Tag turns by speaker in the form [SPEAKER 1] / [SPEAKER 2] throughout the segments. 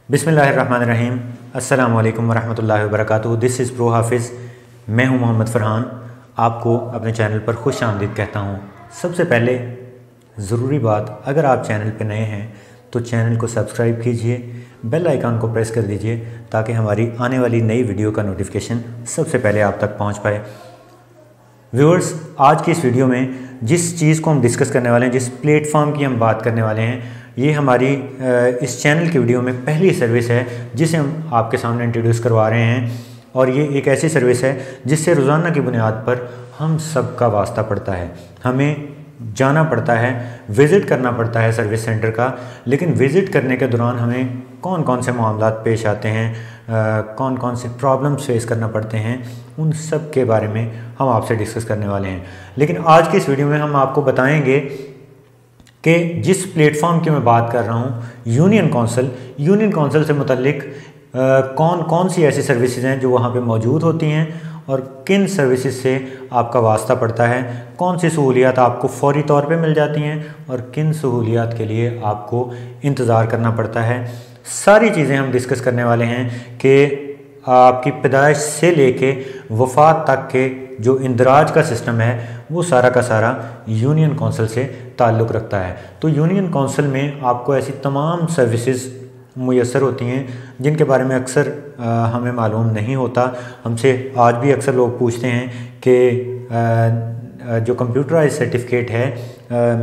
[SPEAKER 1] बिस्मिल्लाहिर्रहमानिर्रहीम। अस्सलाम वालेकुम वरहमतुल्लाहि वबरकातुहू। दिस इज़ प्रो हाफिज़। मैं हूं मोहम्मद फ़रहान। आपको अपने चैनल पर खुश आमदीद कहता हूं। सबसे पहले ज़रूरी बात, अगर आप चैनल पर नए हैं तो चैनल को सब्सक्राइब कीजिए, बेल आइकन को प्रेस कर दीजिए ताकि हमारी आने वाली नई वीडियो का नोटिफिकेशन सबसे पहले आप तक पहुँच पाए। व्यूअर्स, आज की इस वीडियो में जिस चीज़ को हम डिस्कस करने वाले हैं, जिस प्लेटफॉर्म की हम बात करने वाले हैं, ये हमारी इस चैनल की वीडियो में पहली सर्विस है जिसे हम आपके सामने इंट्रोड्यूस करवा रहे हैं। और ये एक ऐसी सर्विस है जिससे रोज़ाना की बुनियाद पर हम सब का वास्ता पड़ता है। हमें जाना पड़ता है, विज़िट करना पड़ता है सर्विस सेंटर का। लेकिन विज़िट करने के दौरान हमें कौन कौन से मामलात पेश आते हैं, कौन कौन से प्रॉब्लम्स फेस करना पड़ते हैं, उन सब के बारे में हम आपसे डिस्कस करने वाले हैं। लेकिन आज की इस वीडियो में हम आपको बताएंगे कि जिस प्लेटफॉर्म की मैं बात कर रहा हूँ, यूनियन कौंसिल से मुतल्लिक कौन कौन सी ऐसी सर्विसेज हैं जो वहाँ पे मौजूद होती हैं और किन सर्विसेज से आपका वास्ता पड़ता है, कौन सी सहूलियात आपको फ़ौरी तौर पे मिल जाती हैं और किन सहूलियात के लिए आपको इंतज़ार करना पड़ता है। सारी चीज़ें हम डिस्कस करने वाले हैं कि आपकी पैदाइश से लेके वफ़ात तक के जो इंदराज का सिस्टम है वो सारा का सारा यूनियन कौंसिल से ताल्लुक़ रखता है। तो यूनियन कौंसिल में आपको ऐसी तमाम सर्विसेज मुयस्सर होती हैं जिनके बारे में अक्सर हमें मालूम नहीं होता। हमसे आज भी अक्सर लोग पूछते हैं कि जो कंप्यूटराइज सर्टिफिकेट है,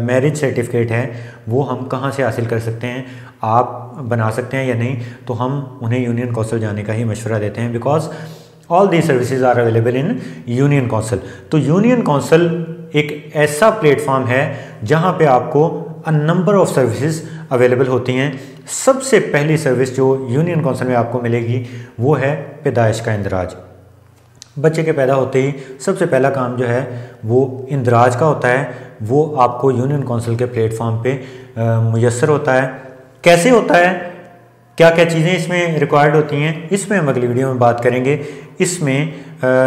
[SPEAKER 1] मैरिज सर्टिफिकेट है, वो हम कहाँ से हासिल कर सकते हैं, आप बना सकते हैं या नहीं। तो हम उन्हें यूनियन कौंसिल जाने का ही मशवरा देते हैं, because all the services are available in union council. तो यूनियन कौंसिल एक ऐसा प्लेटफॉर्म है जहाँ पे आपको a number of services available होती हैं। सबसे पहली सर्विस जो यूनियन कौंसिल में आपको मिलेगी वो है पैदाइश का इंदराज। बच्चे के पैदा होते ही सबसे पहला काम जो है वो इंदराज का होता है, वो आपको यूनियन कौंसिल के प्लेटफॉर्म पे मुयस्सर होता है। कैसे होता है, क्या क्या चीज़ें इसमें रिक्वायर्ड होती हैं, इसमें हम अगली वीडियो में बात करेंगे। इसमें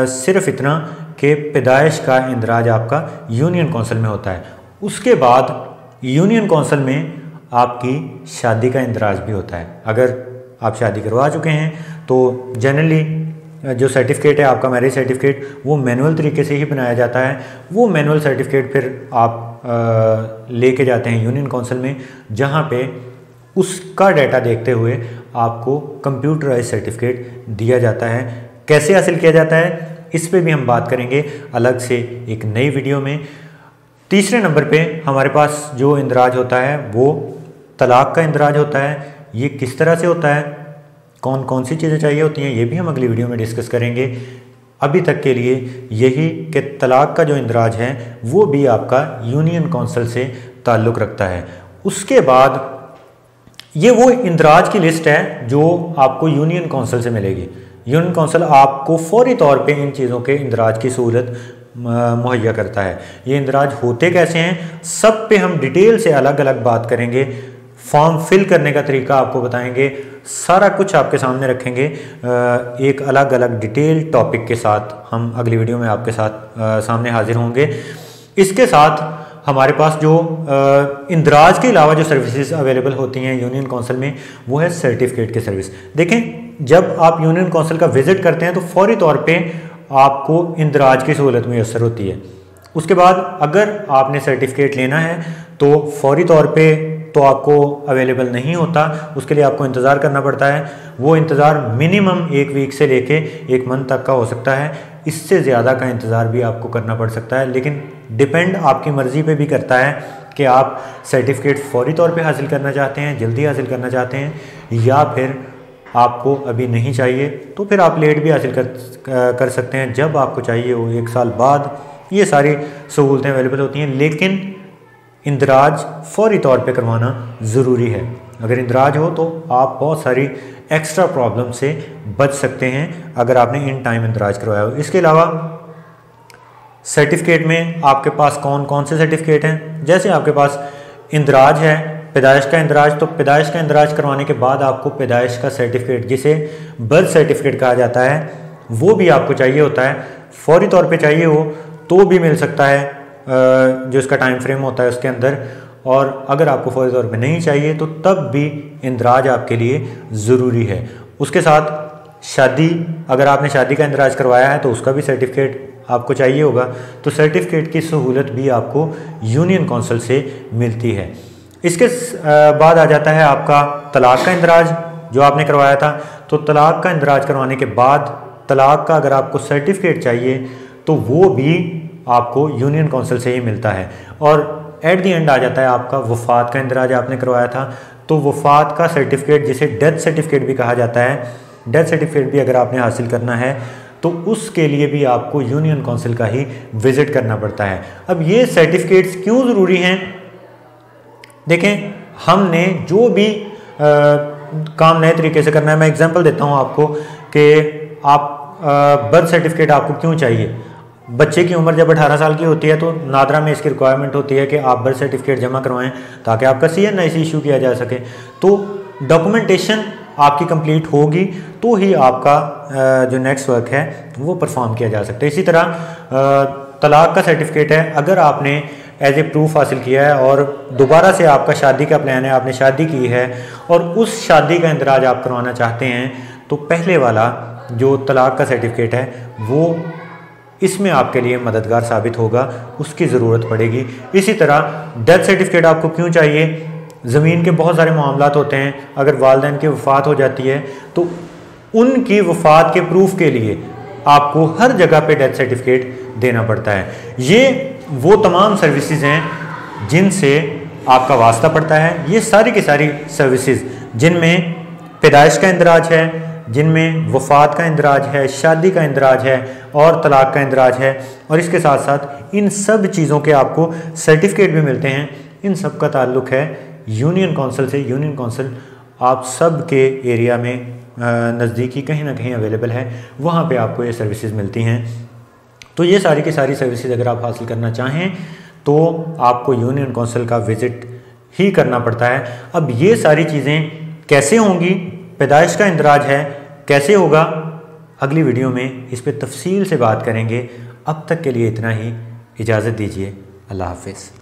[SPEAKER 1] सिर्फ इतना कि पैदाइश का इंदराज आपका यूनियन कौंसिल में होता है। उसके बाद यूनियन कौंसिल में आपकी शादी का इंदराज भी होता है। अगर आप शादी करवा चुके हैं तो जनरली जो सर्टिफिकेट है आपका मैरिज सर्टिफिकेट, वो मैनुअल तरीके से ही बनाया जाता है। वो मैनुअल सर्टिफिकेट फिर आप लेके जाते हैं यूनियन कौंसिल में, जहाँ पे उसका डाटा देखते हुए आपको कंप्यूटराइज सर्टिफिकेट दिया जाता है। कैसे हासिल किया जाता है इस पे भी हम बात करेंगे अलग से एक नई वीडियो में। तीसरे नंबर पे हमारे पास जो इंदराज होता है वो तलाक का इंदराज होता है। ये किस तरह से होता है, कौन कौन सी चीज़ें चाहिए होती हैं, ये भी हम अगली वीडियो में डिस्कस करेंगे। अभी तक के लिए यही कि तलाक का जो इंदराज है वो भी आपका यूनियन कौंसिल से ताल्लुक़ रखता है। उसके बाद ये वो इंदराज की लिस्ट है जो आपको यूनियन कौंसिल से मिलेगी। यूनियन कौंसिल आपको फौरी तौर पे इन चीज़ों के इंदराज की सहूलत मुहैया करता है। ये इंदराज होते कैसे हैं, सब पे हम डिटेल से अलग अलग बात करेंगे। फॉर्म फिल करने का तरीका आपको बताएंगे, सारा कुछ आपके सामने रखेंगे एक अलग अलग डिटेल टॉपिक के साथ। हम अगली वीडियो में आपके साथ सामने हाजिर होंगे। इसके साथ हमारे पास जो इंदराज के अलावा जो सर्विसेज अवेलेबल होती हैं यूनियन कौंसिल में, वो है सर्टिफिकेट की सर्विस। देखें, जब आप यूनियन कौंसिल का विज़िट करते हैं तो फौरी तौर पे आपको इंदराज की सहूलत मुयस्सर होती है। उसके बाद अगर आपने सर्टिफिकेट लेना है तो फौरी तौर पे तो आपको अवेलेबल नहीं होता, उसके लिए आपको इंतज़ार करना पड़ता है। वो इंतज़ार मिनिमम 1 वीक से लेके 1 मंथ तक का हो सकता है। इससे ज़्यादा का इंतज़ार भी आपको करना पड़ सकता है, लेकिन डिपेंड आपकी मर्ज़ी पे भी करता है कि आप सर्टिफिकेट फौरी तौर पे हासिल करना चाहते हैं, जल्दी हासिल करना चाहते हैं, या फिर आपको अभी नहीं चाहिए तो फिर आप लेट भी हासिल कर सकते हैं। जब आपको चाहिए वो 1 साल बाद, ये सारी सहूलतें अवेलेबल होती हैं। लेकिन इंदराज फौरी तौर पे करवाना ज़रूरी है। अगर इंदराज हो तो आप बहुत सारी एक्स्ट्रा प्रॉब्लम से बच सकते हैं अगर आपने इन टाइम इंदराज करवाया हो। इसके अलावा सर्टिफिकेट में आपके पास कौन कौन से सर्टिफिकेट हैं, जैसे आपके पास इंदराज है, पैदाइश का इंदराज, तो पैदाइश का इंदराज करवाने के बाद आपको पैदाइश का सर्टिफिकेट, जिसे बर्थ सर्टिफिकेट कहा जाता है, वो भी आपको चाहिए होता है। फौरी तौर पे चाहिए हो तो भी मिल सकता है, जो इसका टाइम फ्रेम होता है उसके अंदर। और अगर आपको फौरी तौर पे नहीं चाहिए तो तब भी इंदराज आपके लिए ज़रूरी है। उसके साथ शादी, अगर आपने शादी का इंदराज करवाया है तो उसका भी सर्टिफिकेट आपको चाहिए होगा, तो सर्टिफिकेट की सहूलत भी आपको यूनियन कौंसिल से मिलती है। इसके बाद आ जाता है आपका तलाक का इंदराज जो आपने करवाया था। तो तलाक का इंदराज करवाने के बाद तलाक का अगर आपको सर्टिफिकेट चाहिए तो वो भी आपको यूनियन कौंसिल से ही मिलता है। और एट दी एंड आ जाता है आपका वफ़ात का इंदराज आपने करवाया था, तो वफ़ात का सर्टिफिकेट जिसे डेथ सर्टिफिकेट भी कहा जाता है, डेथ सर्टिफिकेट भी अगर आपने हासिल करना है तो उसके लिए भी आपको यूनियन कौंसिल का ही विज़िट करना पड़ता है। अब ये सर्टिफिकेट्स क्यों ज़रूरी हैं? देखें, हमने जो भी काम नए तरीके से करना है, मैं एग्जांपल देता हूँ आपको कि आप बर्थ सर्टिफिकेट आपको क्यों चाहिए। बच्चे की उम्र जब 18 साल की होती है तो नादरा में इसकी रिक्वायरमेंट होती है कि आप बर्थ सर्टिफिकेट जमा करवाएं ताकि आपका CNIC इशू किया जा सके। तो डॉक्यूमेंटेशन आपकी कंप्लीट होगी तो ही आपका जो नेक्स्ट वर्क है वो परफॉर्म किया जा सकता है। इसी तरह तलाक का सर्टिफिकेट है, अगर आपने एज ए प्रूफ हासिल किया है और दोबारा से आपका शादी का प्लान है, आपने शादी की है और उस शादी का इंदराज आप करवाना चाहते हैं, तो पहले वाला जो तलाक का सर्टिफिकेट है वो इसमें आपके लिए मददगार साबित होगा, उसकी ज़रूरत पड़ेगी। इसी तरह डेथ सर्टिफिकेट आपको क्यों चाहिए? ज़मीन के बहुत सारे मामलात होते हैं, अगर वालिदैन की वफ़ात हो जाती है तो उनकी वफ़ात के प्रूफ के लिए आपको हर जगह पे डेथ सर्टिफिकेट देना पड़ता है। ये वो तमाम सर्विसेज हैं जिनसे आपका वास्ता पड़ता है। ये सारी की सारी सर्विसेज जिनमें पैदाइश का इंदराज है, जिनमें वफ़ात का इंदराज है, शादी का इंदराज है और तलाक का इंदराज है, और इसके साथ साथ इन सब चीज़ों के आपको सर्टिफिकेट भी मिलते हैं। इन सब का ताल्लुक़ है यूनियन कौंसिल से। यूनियन कौंसिल आप सब के एरिया में नज़दीकी कहीं ना कहीं अवेलेबल है, वहाँ पे आपको ये सर्विसेज मिलती हैं। तो ये सारी की सारी सर्विसेज अगर आप हासिल करना चाहें तो आपको यूनियन कौंसिल का विज़िट ही करना पड़ता है। अब ये सारी चीज़ें कैसे होंगी, पैदाइश का इंदराज है कैसे होगा, अगली वीडियो में इस पर तफसील से बात करेंगे। अब तक के लिए इतना ही, इजाज़त दीजिए, अल्लाह हाफ़िज़।